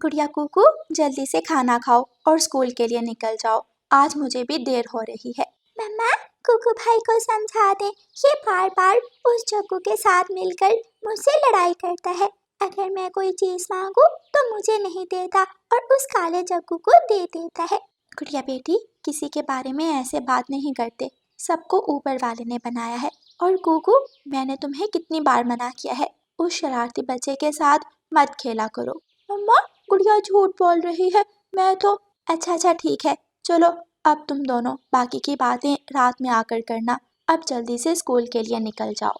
गुड़िया कुकू, जल्दी से खाना खाओ और स्कूल के लिए निकल जाओ, आज मुझे भी देर हो रही है। मम्मा, कुकू भाई को समझा दे, ये बार बार उस जग्गू के साथ मिलकर मुझसे लड़ाई करता है। अगर मैं कोई चीज मांगू तो मुझे नहीं देता और उस काले जग्गू को दे देता है। गुड़िया बेटी, किसी के बारे में ऐसे बात नहीं करते, सबको ऊपर वाले ने बनाया है। और कुकू, मैंने तुम्हें कितनी बार मना किया है, उस शरारती बच्चे के साथ मत खेला करो। मम्मा, गुड़िया झूठ बोल रही है, मैं तो। अच्छा ठीक है, चलो अब तुम दोनों बाकी की बातें रात में आकर करना, अब जल्दी से स्कूल के लिए निकल जाओ।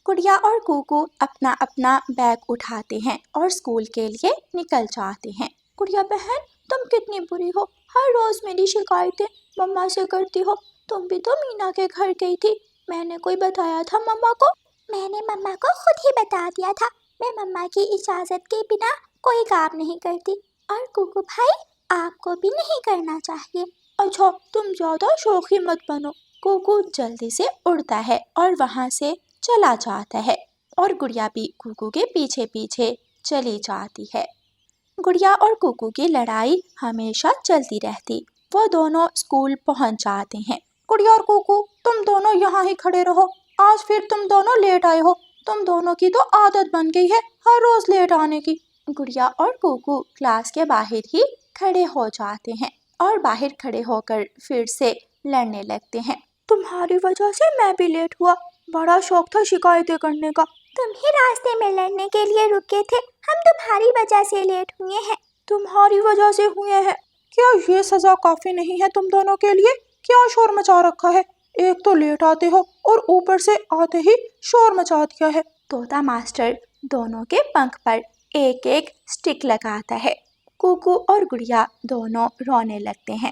गुड़िया और कुकू अपना अपना बैग उठाते हैं और स्कूल के लिए निकल जाते हैं। गुड़िया बहन, तुम कितनी बुरी हो, हर रोज मेरी शिकायतें मम्मा से करती हो। तुम भी तो मीना के घर गई थी, मैंने कोई बताया था मम्मा को? मैंने मम्मा को खुद ही बता दिया था, मैं मम्मा की इजाजत के बिना कोई काम नहीं करती। और कुकू भाई, आपको भी नहीं करना चाहिए। अच्छा, तुम ज्यादा शौकी मत बनो। कुकू जल्दी से उड़ता है और वहाँ से चला जाता है और गुड़िया भी कुकू के पीछे पीछे चली जाती है। गुड़िया और कुकू की लड़ाई हमेशा चलती रहती। वो दोनों स्कूल पहुँच जाते हैं। गुड़िया और कुकू, तुम दोनों यहाँ ही खड़े रहो, आज फिर तुम दोनों लेट आए हो। तुम दोनों की तो आदत बन गई है हर रोज लेट आने की। गुड़िया और कुकू क्लास के बाहर ही खड़े हो जाते हैं और बाहर खड़े होकर फिर से लड़ने लगते हैं। तुम्हारी वजह से मैं भी लेट हुआ, बड़ा शौक था शिकायतें करने का। तुम ही रास्ते में लड़ने के लिए रुके थे, हम तुम्हारी वजह से लेट हुए हैं। तुम्हारी वजह से हुए हैं? क्या ये सजा काफी नहीं है तुम दोनों के लिए? क्या शोर मचा रखा है, एक तो लेट आते हो और ऊपर से आते ही शोर मचा दिया है। तोता मास्टर दोनों के पंख पर एक एक स्टिक लगाता है। कुकू और गुड़िया दोनों रोने लगते हैं।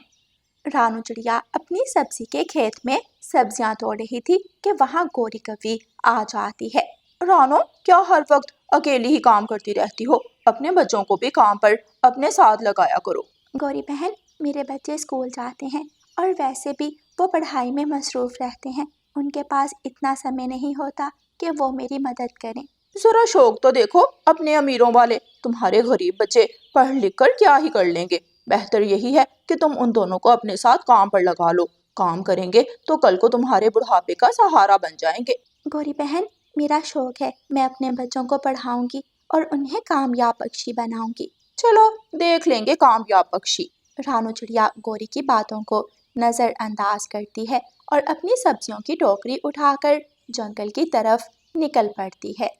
रानू चिड़िया अपनी सब्जी के खेत में सब्जियां तोड़ रही थी कि वहाँ गौरी कवि आ जाती है। रानू, क्या हर वक्त अकेली ही काम करती रहती हो? अपने बच्चों को भी काम पर अपने साथ लगाया करो। गौरी बहन, मेरे बच्चे स्कूल जाते हैं और वैसे भी वो पढ़ाई में मसरूफ रहते हैं, उनके पास इतना समय नहीं होता कि वो मेरी मदद करें। जरा शौक तो देखो अपने अमीरों वाले, तुम्हारे गरीब बच्चे पढ़ लिख कर क्या ही कर लेंगे। बेहतर यही है कि तुम उन दोनों को अपने साथ काम पर लगा लो, काम करेंगे तो कल को तुम्हारे बुढ़ापे का सहारा बन जाएंगे। गौरी बहन, मेरा शौक है, मैं अपने बच्चों को पढ़ाऊंगी और उन्हें कामयाब पक्षी बनाऊंगी। चलो देख लेंगे कामयाब पक्षी। रानू चिड़िया गौरी की बातों को नजरअंदाज करती है और अपनी सब्जियों की टोकरी उठाकर जंगल की तरफ निकल पड़ती है।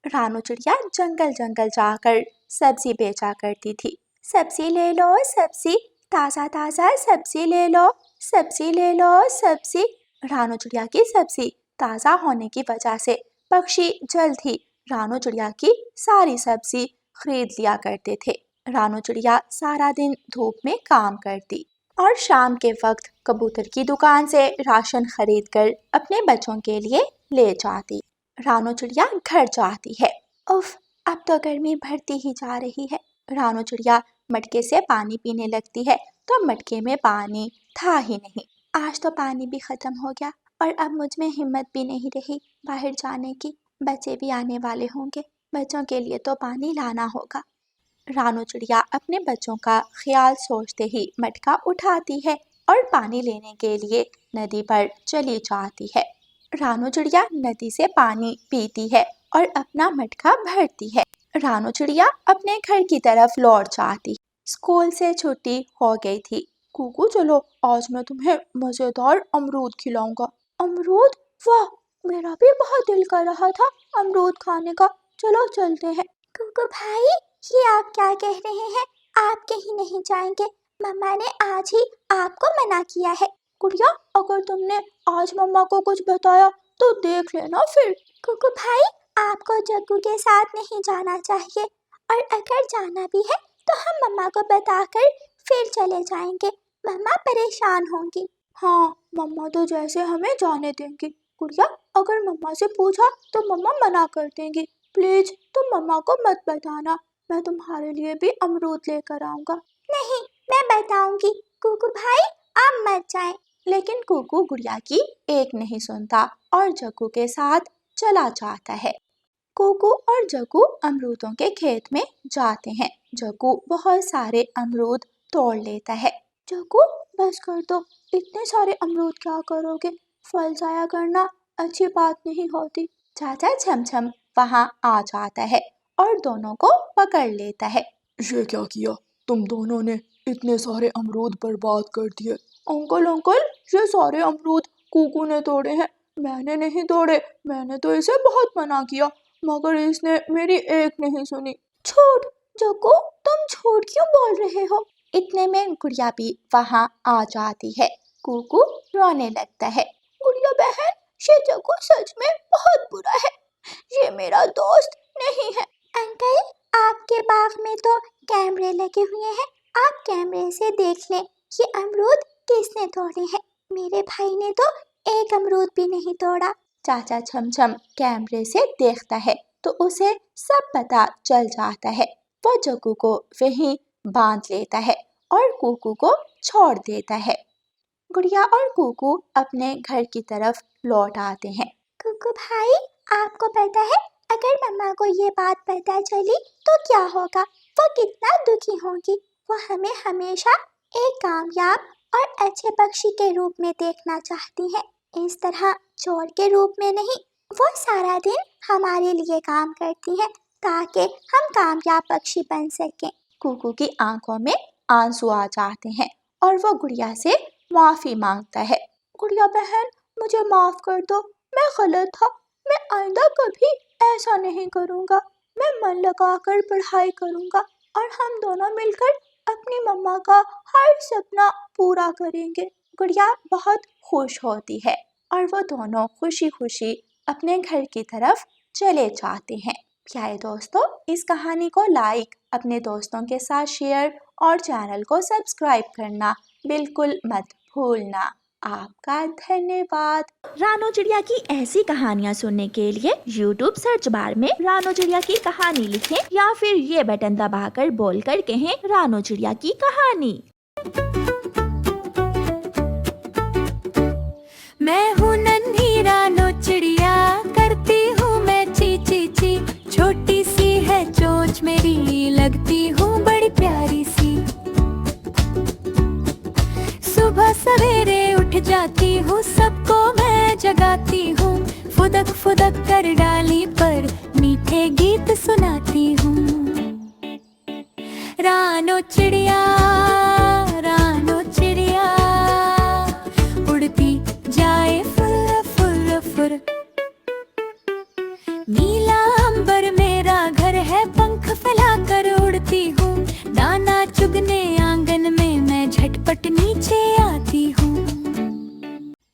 रानू चिड़िया जंगल जंगल जाकर सब्जी बेचा करती थी। सब्जी ले लो सब्जी, ताज़ा ताज़ा सब्जी ले लो, सब्जी ले लो सब्जी। रानू चिड़िया की सब्जी ताज़ा होने की वजह से पक्षी जल्द ही रानू चिड़िया की सारी सब्जी खरीद लिया करते थे। रानू चिड़िया सारा दिन धूप में काम करती और शाम के वक्त कबूतर की दुकान से राशन खरीद कर अपने बच्चों के लिए ले जाती। रानू चिड़िया घर जाती है। उफ, अब तो गर्मी बढ़ती ही जा रही है। रानू चिड़िया मटके से पानी पीने लगती है तो मटके में पानी था ही नहीं। आज तो पानी भी खत्म हो गया और अब मुझ में हिम्मत भी नहीं रही बाहर जाने की। बच्चे भी आने वाले होंगे, बच्चों के लिए तो पानी लाना होगा। रानू चिड़िया अपने बच्चों का ख्याल सोचते ही मटका उठाती है और पानी लेने के लिए नदी पर चली जाती है। रानू चिड़िया नदी से पानी पीती है और अपना मटका भरती है। रानू चिड़िया अपने घर की तरफ लौट जाती। स्कूल से छुट्टी हो गई थी। कुकू, चलो आज मैं तुम्हें मजेदार अमरूद खिलाऊंगा। अमरूद? वाह, मेरा भी बहुत दिल कर रहा था अमरूद खाने का, चलो चलते हैं। कुकू भाई, ये आप क्या कह रहे हैं? आप कहीं नहीं जाएंगे, मम्मा ने आज ही आपको मना किया है। गुड़िया, अगर तुमने आज मम्मा को कुछ बताया तो देख लेना फिर। कुकू भाई, आपको जग्गू के साथ नहीं जाना चाहिए और अगर जाना भी है तो हम मम्मा को बताकर फिर चले जाएंगे, मम्मा परेशान होंगी। हाँ, मम्मा तो जैसे हमें जाने देंगी। गुड़िया, अगर मम्मा से पूछा तो मम्मा मना कर देंगी, प्लीज तुम मम्मा को मत बताना, मैं तुम्हारे लिए भी अमरूद लेकर आऊंगा। नहीं, मैं बताऊंगी। कुकू भाई, आप मत जाएं। लेकिन कुकू गुड़िया की एक नहीं सुनता और जग्गू के साथ चला जाता है। कुकू और जग्गू अमरूदों के खेत में जाते हैं। जग्गू बहुत सारे अमरूद तोड़ लेता है। जग्गू बस कर दो, इतने सारे अमरूद क्या करोगे, फल जाया करना अच्छी बात नहीं होती। चाचा छमछम वहाँ आ जाता है और दोनों को पकड़ लेता है। ये क्या किया तुम दोनों ने, इतने सारे अमरूद बर्बाद कर दिए। अंकल अंकल, ये सारे अमरूद कुकू ने तोड़े हैं, मैंने नहीं तोड़े, मैंने तो इसे बहुत मना किया मगर इसने मेरी एक नहीं सुनी। झूठ जग्गू, तुम झूठ क्यों बोल रहे हो? इतने में गुड़िया भी वहाँ आ जाती है। कुकू रोने लगता है। गुड़िया बहन, ये जग्गू सच में बहुत बुरा है, ये मेरा दोस्त नहीं है। अंकल, आपके बाग में तो कैमरे लगे हुए हैं, आप कैमरे से देख लें ये अमरूद किसने तोड़े हैं। मेरे भाई ने तो एक अमरूद भी नहीं तोड़ा। चाचा छमछम कैमरे से देखता है तो उसे सब पता चल जाता है। वो जग्गू को वहीं बांध लेता है और कुकू को छोड़ देता है। गुड़िया और कुकू अपने घर की तरफ लौट आते हैं। कुकू भाई, आपको पता है अगर मम्मा को ये बात पता चली तो क्या होगा, वो कितना दुखी होगी। वो हमें हमेशा एक कामयाब और अच्छे पक्षी के रूप में देखना चाहती है, इस तरह चोर के रूप में नहीं। वो सारा दिन हमारे लिए काम करती है ताकि हम कामयाब पक्षी बन सकें। कुकू की आंखों में आंसू आ जाते हैं और वो गुड़िया से माफी मांगता है। गुड़िया बहन, मुझे माफ कर दो, मैं गलत था, मैं आइंदा कभी ऐसा नहीं करूँगा। मैं मन लगाकर पढ़ाई करूँगा और हम दोनों मिलकर अपनी मम्मा का हर सपना पूरा करेंगे। गुड़िया बहुत खुश होती है और वो दोनों खुशी खुशी अपने घर की तरफ चले जाते हैं। प्यारे दोस्तों, इस कहानी को लाइक, अपने दोस्तों के साथ शेयर और चैनल को सब्सक्राइब करना बिल्कुल मत भूलना। आपका धन्यवाद। रानो चिड़िया की ऐसी कहानियाँ सुनने के लिए YouTube सर्च बार में रानो चिड़िया की कहानी लिखें या फिर ये बटन दबाकर बोलकर कहें रानो चिड़िया की कहानी। मैं हूँ नन्ही रानो चिड़िया, करती हूँ मैं ची ची ची। छोटी सी है चोंच मेरी, लगती हूँ बड़ी प्यारी सी। सुबह सवेरे उठ जाती हूँ, सबको मैं जगाती हूँ। फुदक फुदक कर डाली पर मीठे गीत सुनाती हूँ। रानो चिड़िया, रानो चिड़िया, उड़ती जाए फुर फुर फुर। नीला अंबर मेरा घर है, पंख फैलाकर उड़ती हूँ। दाना चुगने आंगन में मैं झटपट नीचे आती हूँ।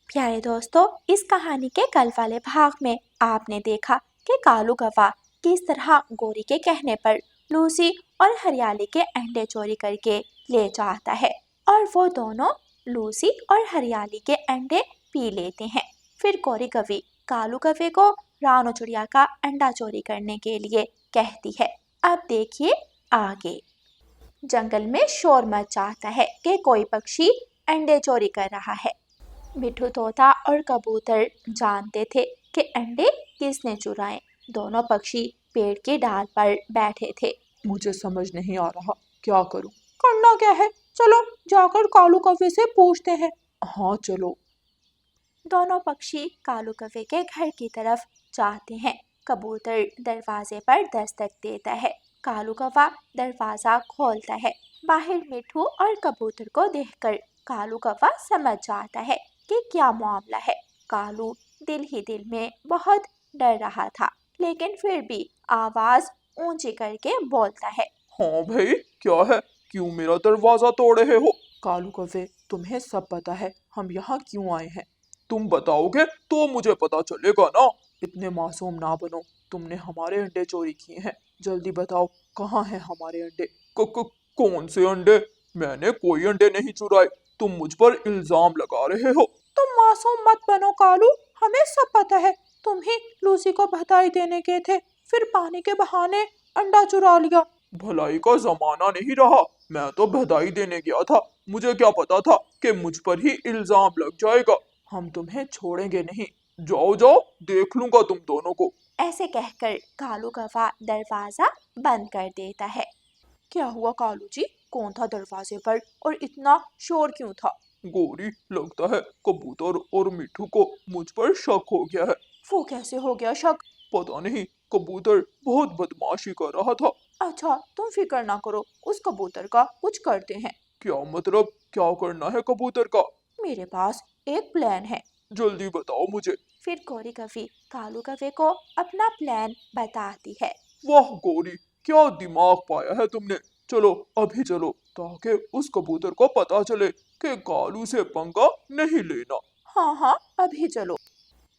प्यारे दोस्तों, इस कहानी के कल वाले भाग में आपने देखा कि कालू कौवा किस तरह गोरी के कहने पर लूसी और हरियाली के अंडे चोरी करके ले जाता है और वो दोनों लूसी और हरियाली के अंडे पी लेते हैं। फिर गोरी कौवी कालू कौवे को रानो चिड़िया का अंडा चोरी करने के लिए कहती है। अब देखिए आगे। जंगल में शोर मच जाता है कि कोई पक्षी अंडे चोरी कर रहा है। मिठू तोता और कबूतर जानते थे कि अंडे किसने चुराए। दोनों पक्षी पेड़ की डाल पर बैठे थे। मुझे समझ नहीं आ रहा, क्या करूं? करना क्या है, चलो जाकर कालू कौवे से पूछते हैं। हाँ चलो। दोनों पक्षी कालू कौवे के घर की तरफ जाते हैं। कबूतर दरवाजे पर दस्तक देता है। कालू कौवा दरवाजा खोलता है। बाहर मिठू और कबूतर को देखकर कालू कौवा समझ जाता है कि क्या मामला है। कालू दिल ही दिल में बहुत डर रहा था, लेकिन फिर भी आवाज ऊंची करके बोलता है। हाँ भाई, क्या है, क्यों मेरा दरवाजा तोड़ रहे हो? कालू कौवे, तुम्हें सब पता है हम यहाँ क्यों आए हैं। तुम बताओगे तो मुझे पता चलेगा ना। इतने मासूम ना बनो, तुमने हमारे अंडे चोरी किए हैं, जल्दी बताओ कहाँ हैं हमारे अंडे? कौन से अंडे? मैंने कोई अंडे नहीं चुराए, तुम मुझ पर इल्जाम लगा रहे हो। तुम मासूम मत बनो कालू, हमें सब पता है। तुम ही लूसी को बधाई देने गए थे, फिर पानी के बहाने अंडा चुरा लिया। भलाई का जमाना नहीं रहा, मैं तो बधाई देने गया था, मुझे क्या पता था कि मुझ पर ही इल्जाम लग जाएगा। हम तुम्हें छोड़ेंगे नहीं, जाओ जाओ, देख लूंगा तुम दोनों को। ऐसे कहकर कालू कौवा दरवाजा बंद कर देता है। क्या हुआ कालू जी? कौन था दरवाजे पर और इतना शोर क्यों था? गोरी, लगता है कबूतर और मिठू को मुझ पर शक हो गया है। वो कैसे हो गया शक? पता नहीं, कबूतर बहुत बदमाशी कर रहा था। अच्छा, तुम फिक्र ना करो, उस कबूतर का कुछ करते हैं। क्या मतलब? क्या करना है कबूतर का? मेरे पास एक प्लान है। जल्दी बताओ मुझे। फिर गौरी कवि कालू कव्वे को अपना प्लान बताती है। वाह गौरी, क्या दिमाग पाया है तुमने। चलो अभी चलो, ताकि उस कबूतर को पता चले कि कालू से पंगा नहीं लेना। हाँ हाँ, अभी चलो।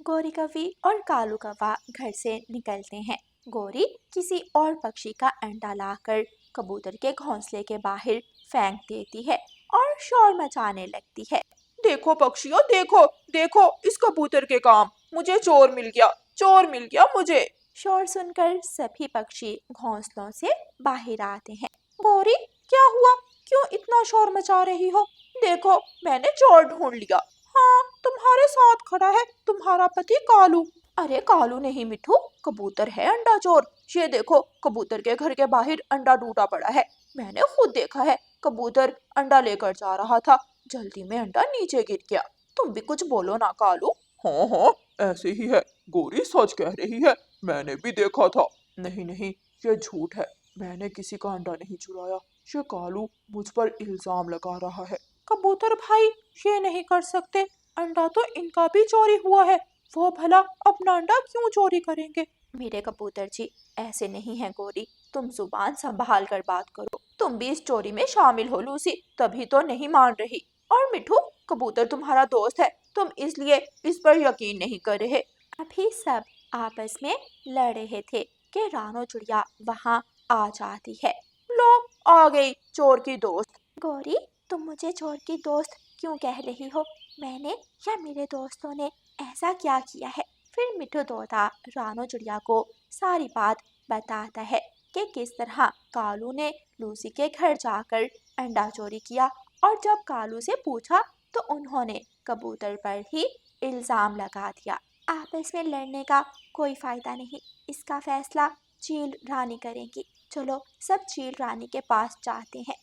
गौरी कवि और कालू कौवा घर से निकलते हैं। गौरी किसी और पक्षी का अंडा लाकर कबूतर के घोंसले के बाहर फेंक देती है और शोर मचाने लगती है। देखो पक्षियों, देखो देखो इस कबूतर के काम, मुझे चोर मिल गया, चोर मिल गया मुझे। शोर सुनकर सभी पक्षी घोंसलों से बाहर आते हैं। गौरी, क्या हुआ? क्यों इतना शोर मचा रही हो? देखो, मैंने चोर ढूंढ लिया। हाँ, तुम्हारे साथ खड़ा है तुम्हारा पति कालू। अरे कालू नहीं मिठू, कबूतर है अंडा चोर। ये देखो, कबूतर के घर के बाहर अंडा टूटा पड़ा है। मैंने खुद देखा है, कबूतर अंडा लेकर जा रहा था, जल्दी में अंडा नीचे गिर गया। तुम भी कुछ बोलो ना कालू। हाँ हाँ, ऐसे ही है, गौरी सच कह रही है, मैंने भी देखा था। नहीं नहीं, ये झूठ है, मैंने किसी का अंडा नहीं चुराया। ये कालू मुझ पर इल्जाम लगा रहा है। कबूतर भाई, ये नहीं कर सकते, अंडा तो इनका भी चोरी हुआ है, वो भला अपना अंडा क्यों चोरी करेंगे? मेरे कबूतर जी, ऐसे नहीं है गौरी, तुम जुबान संभाल कर बात करो। तुम भी इस चोरी में शामिल हो लूसी, तभी तो नहीं मान रही। और मिठू, कबूतर तुम्हारा दोस्त है, तुम इसलिए इस पर यकीन नहीं कर रहे। अभी सब आपस में लड़ रहे थे कि रानो चिड़िया वहाँ आ जाती है। लो, आ गई चोर की दोस्त। गौरी, तुम मुझे चोर की दोस्त क्यों कह रही हो? मैंने या मेरे दोस्तों ने ऐसा क्या किया है? फिर मिठू तोता रानो चिड़िया को सारी बात बताता है कि किस तरह कालू ने लूसी के घर जाकर अंडा चोरी किया, और जब कालू से पूछा तो उन्होंने कबूतर पर ही इल्जाम लगा दिया। आपस में लड़ने का कोई फायदा नहीं, इसका फैसला चील रानी करेंगी। चलो सब चील रानी के पास जाते हैं।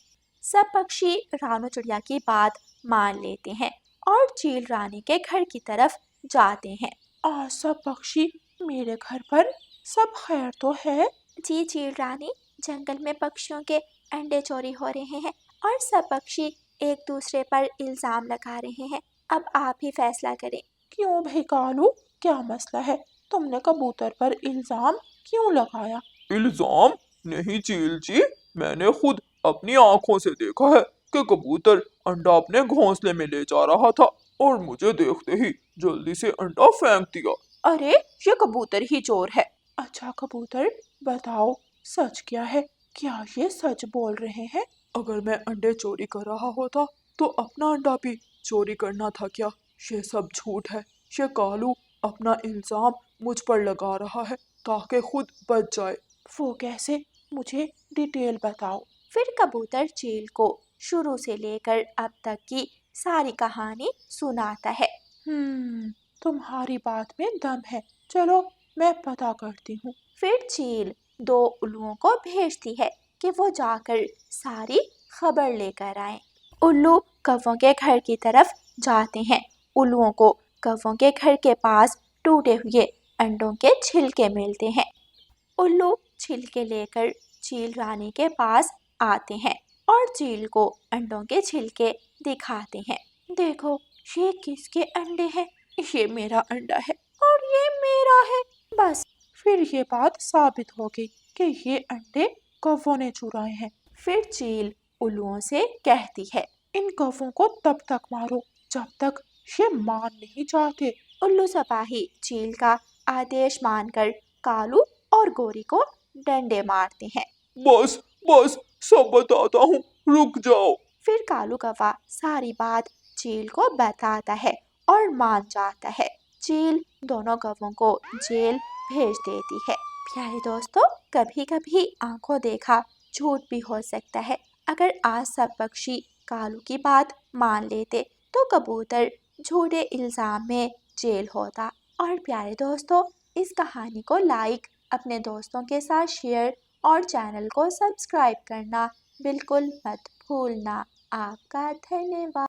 सब पक्षी रानो चिड़िया की बात मान लेते हैं और चील रानी के घर की तरफ जाते हैं। सब पक्षी, मेरे घर पर सब खैर तो है? जी चील रानी, जंगल में पक्षियों के अंडे चोरी हो रहे हैं और सब पक्षी एक दूसरे पर इल्जाम लगा रहे हैं। अब आप ही फैसला करें। क्यों भाई कालू, क्या मसला है? तुमने कबूतर पर इल्जाम क्यों लगाया? इल्जाम नहीं चील जी, मैंने खुद अपनी आंखों से देखा है कि कबूतर अंडा अपने घोंसले में ले जा रहा था और मुझे देखते ही जल्दी से अंडा फेंक दिया। अरे, ये कबूतर ही चोर है। अच्छा कबूतर, बताओ सच क्या है? क्या ये सच बोल रहे हैं? अगर मैं अंडे चोरी कर रहा होता तो अपना अंडा भी चोरी करना था क्या? ये सब झूठ है। ये कालू अपना इल्जाम मुझ पर लगा रहा है ताकि खुद बच जाए। वो कैसे? मुझे डिटेल बताओ। फिर कबूतर चील को शुरू से लेकर अब तक की सारी कहानी सुनाता है। तुम्हारी बात में दम है, चलो मैं पता करती हूँ। फिर चील दो उल्लुओं को भेजती है कि वो जाकर सारी खबर लेकर आए। उल्लू कौवों के घर की तरफ जाते हैं। उल्लुओं को कौवों के घर के पास टूटे हुए अंडों के छिलके मिलते हैं। उल्लू छिलके लेकर चील रानी के पास आते हैं और चील को अंडों के छिलके दिखाते हैं। देखो, ये किसके अंडे हैं? ये मेरा अंडा है और ये मेरा है। बस फिर ये बात साबित हो गई कि ये अंडे कौवों ने चुराए हैं। फिर चील उल्लुओं से कहती है, इन कौवों को तब तक मारो जब तक ये मान नहीं जाते। उल्लू सिपाही चील का आदेश मानकर कालू और गोरी को डंडे मारते हैं। बस बस, सब बताता हूँ, रुक जाओ। फिर कालू कौवा सारी बात चील को बताता है और मान जाता है। चील दोनों कौवों को जेल भेज देती है। प्यारे दोस्तों, कभी कभी आंखों देखा झूठ भी हो सकता है। अगर आज सब पक्षी कालू की बात मान लेते तो कबूतर झूठे इल्जाम में जेल होता। और प्यारे दोस्तों, इस कहानी को लाइक, अपने दोस्तों के साथ शेयर और चैनल को सब्सक्राइब करना बिल्कुल मत भूलना। आपका धन्यवाद।